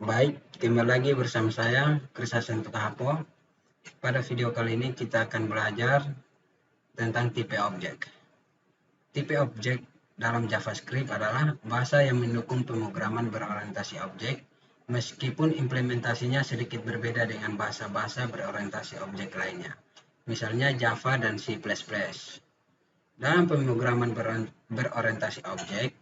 Baik, kembali lagi bersama saya, Kris Hasan Putahapo. Pada video kali ini kita akan belajar tentang tipe objek. Tipe objek dalam JavaScript adalah bahasa yang mendukung pemrograman berorientasi objek, meskipun implementasinya sedikit berbeda dengan bahasa-bahasa berorientasi objek lainnya, misalnya Java dan C++. Dalam pemrograman berorientasi objek,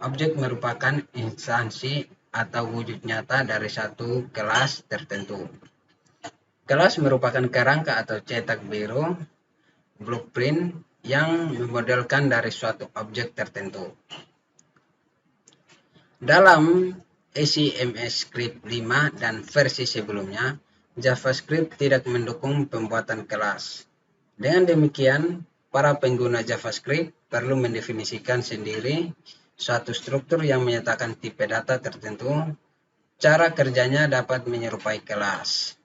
objek merupakan instansi atau wujud nyata dari satu kelas tertentu. Kelas merupakan kerangka atau cetak biru, blueprint yang memodelkan dari suatu objek tertentu. Dalam ECMAScript 5 dan versi sebelumnya, JavaScript tidak mendukung pembuatan kelas. Dengan demikian, para pengguna JavaScript perlu mendefinisikan sendiri suatu struktur yang menyatakan tipe data tertentu. Cara kerjanya dapat menyerupai kelas.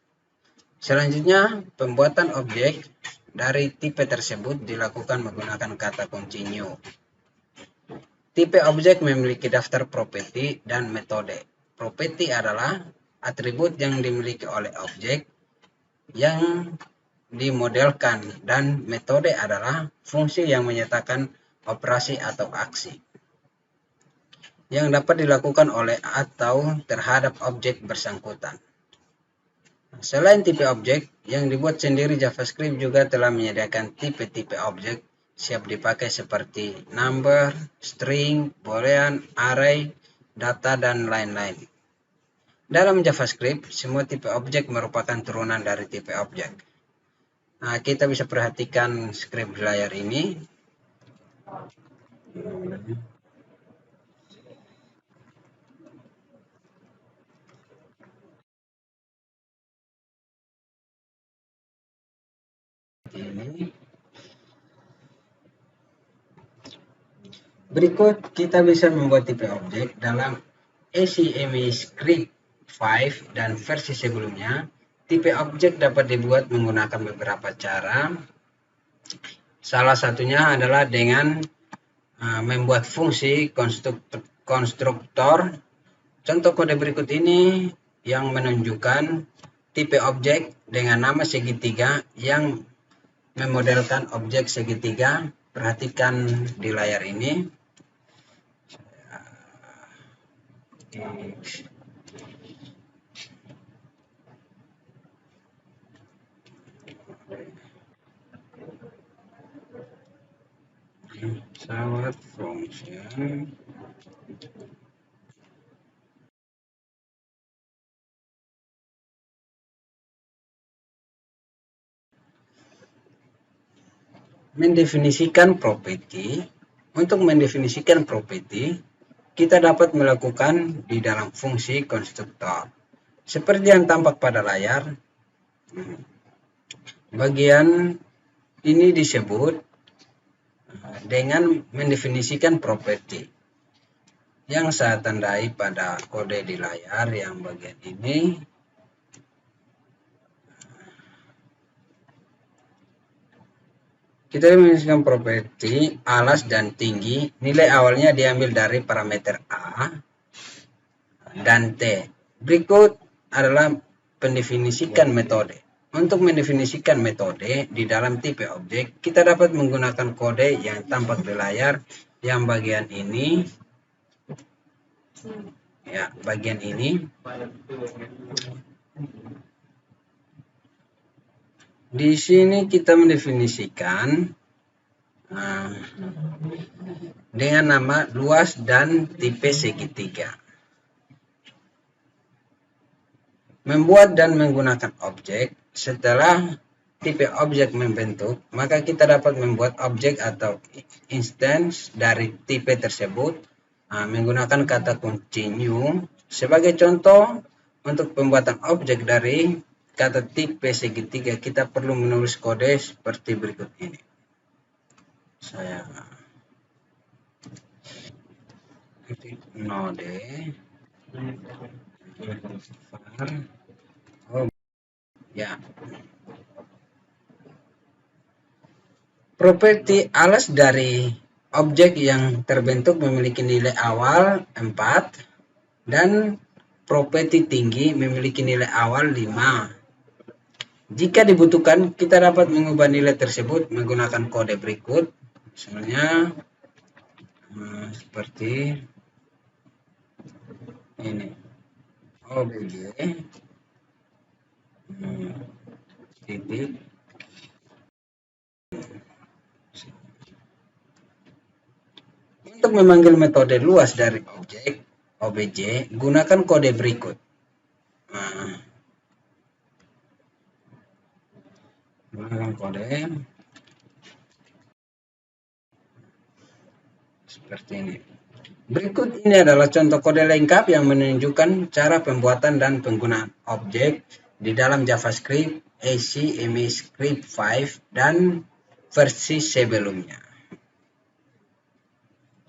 Selanjutnya, pembuatan objek dari tipe tersebut dilakukan menggunakan kata kunci new. Tipe objek memiliki daftar properti dan metode. Properti adalah atribut yang dimiliki oleh objek yang dimodelkan, dan metode adalah fungsi yang menyatakan operasi atau aksi yang dapat dilakukan oleh atau terhadap objek bersangkutan. Selain tipe objek, yang dibuat sendiri JavaScript juga telah menyediakan tipe-tipe objek siap dipakai seperti number, string, boolean, array, data, dan lain-lain. Dalam JavaScript, semua tipe objek merupakan turunan dari tipe objek. Nah, kita bisa perhatikan script di layar ini. Berikut kita bisa membuat tipe objek dalam ECMAScript 5 dan versi sebelumnya. Tipe objek dapat dibuat menggunakan beberapa cara. Salah satunya adalah dengan membuat fungsi konstruktor. Contoh kode berikut ini yang menunjukkan tipe objek dengan nama segitiga yang memodelkan objek segitiga. Perhatikan di layar ini. Pesawat function mendefinisikan properti. Untuk mendefinisikan properti, kita dapat melakukan di dalam fungsi konstruktor. Seperti yang tampak pada layar, bagian ini disebut dengan mendefinisikan properti yang saya tandai pada kode di layar yang bagian ini. Kita mendefinisikan properti alas dan tinggi. Nilai awalnya diambil dari parameter A dan T. Berikut adalah pendefinisikan metode. Untuk mendefinisikan metode di dalam tipe objek, kita dapat menggunakan kode yang tampak di layar yang bagian ini. Ya, bagian ini. Di sini kita mendefinisikan dengan nama luas dan tipe segitiga. Membuat dan menggunakan objek. Setelah tipe objek membentuk, maka kita dapat membuat objek atau instance dari tipe tersebut menggunakan kata kunci new. Sebagai contoh, untuk pembuatan objek dari kata tipe segitiga, kita perlu menulis kode seperti berikut ini. Saya ketik node ya. Properti alas dari objek yang terbentuk memiliki nilai awal 4 dan properti tinggi memiliki nilai awal 5. Jika dibutuhkan, kita dapat mengubah nilai tersebut menggunakan kode berikut. Misalnya seperti ini, obj titik untuk memanggil metode luas dari objek obj, gunakan kode berikut. Gunakan kode seperti ini. Berikut ini adalah contoh kode lengkap yang menunjukkan cara pembuatan dan penggunaan objek di dalam JavaScript ACMScript 5 dan versi sebelumnya.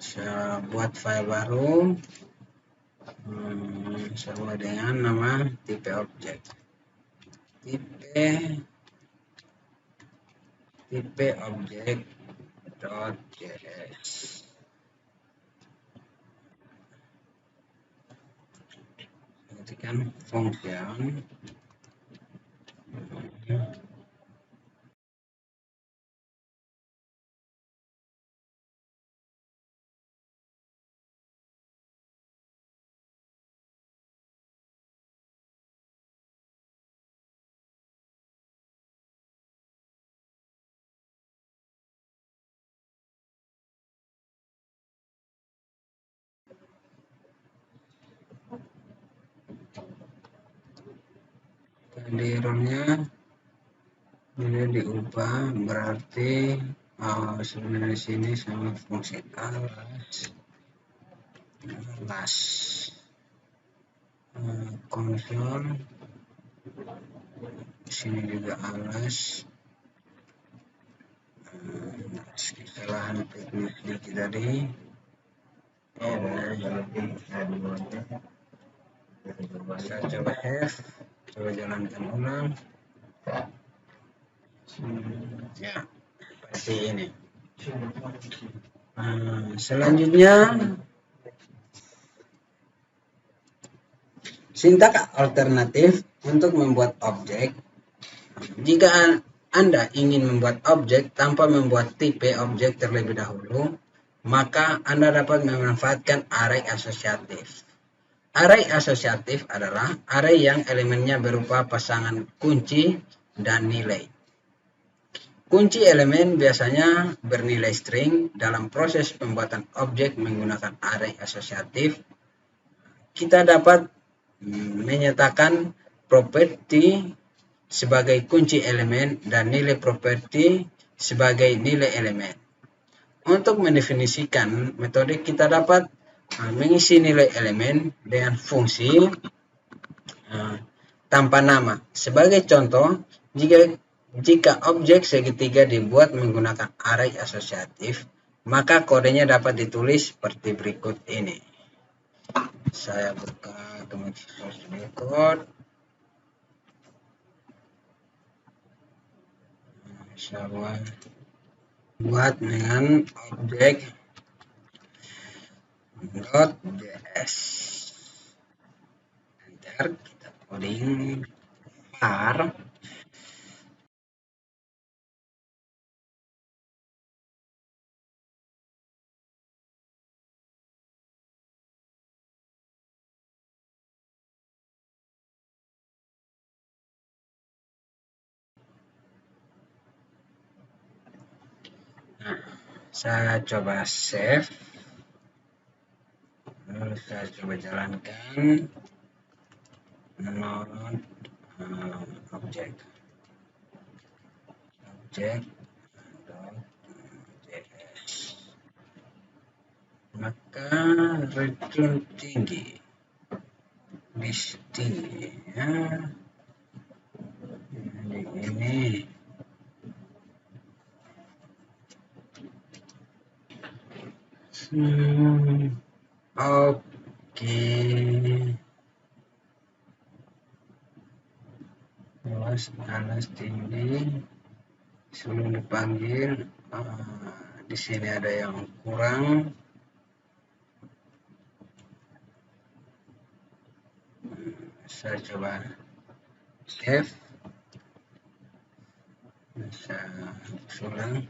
Saya buat file baru sama dengan nama tipe objek, tipe objek.js. Ketikkan function di errornya ini diubah, berarti sebenarnya sini sama fungsi alas konsol, sini juga alas. Kesalahan teknis sedikit tadi. Saya coba have, coba jalankan ulang. Ya, seperti ini. Selanjutnya sintaks alternatif untuk membuat objek. Jika Anda ingin membuat objek tanpa membuat tipe objek terlebih dahulu, maka Anda dapat memanfaatkan array asosiatif. Array asosiatif adalah array yang elemennya berupa pasangan kunci dan nilai. Kunci elemen biasanya bernilai string. Dalam proses pembuatan objek menggunakan array asosiatif, kita dapat menyatakan properti sebagai kunci elemen dan nilai properti sebagai nilai elemen. Untuk mendefinisikan metode, kita dapat mengisi nilai elemen dengan fungsi tanpa nama. Sebagai contoh, jika objek segitiga dibuat menggunakan array asosiatif, maka kodenya dapat ditulis seperti berikut ini. Saya buka Visual Studio Code. Saya buat dengan objek .js. Enter, kita coding var saya coba save, lalu saya coba jalankan node objek.js, maka return tinggi di tinggi ya. Ini oke. Alas tinggi sebelum dipanggil. Di sini ada yang kurang. Saya coba save, saya ulang,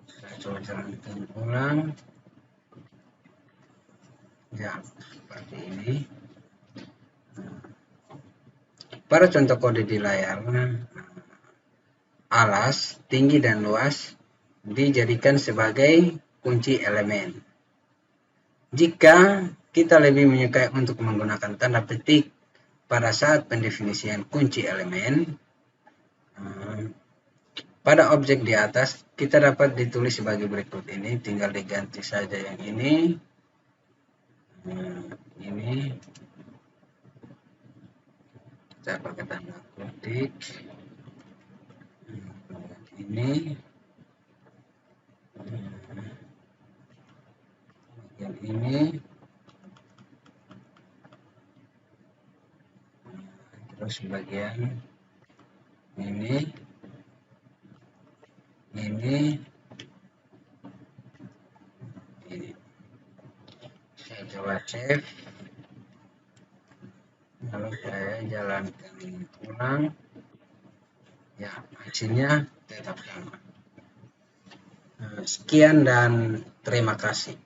saya coba jalankan ulang. Ya, seperti ini. Pada contoh kode di layar, alas, tinggi dan luas dijadikan sebagai kunci elemen. Jika kita lebih menyukai untuk menggunakan tanda petik pada saat pendefinisian kunci elemen, pada objek di atas kita dapat ditulis sebagai berikut ini, tinggal diganti saja yang ini, saya pakai tanda kutip, ini, bagian ini, terus bagian ini, ini. Saya coba save, lalu saya jalankan ulang. Ya, hasilnya tetap sama. Sekian dan terima kasih.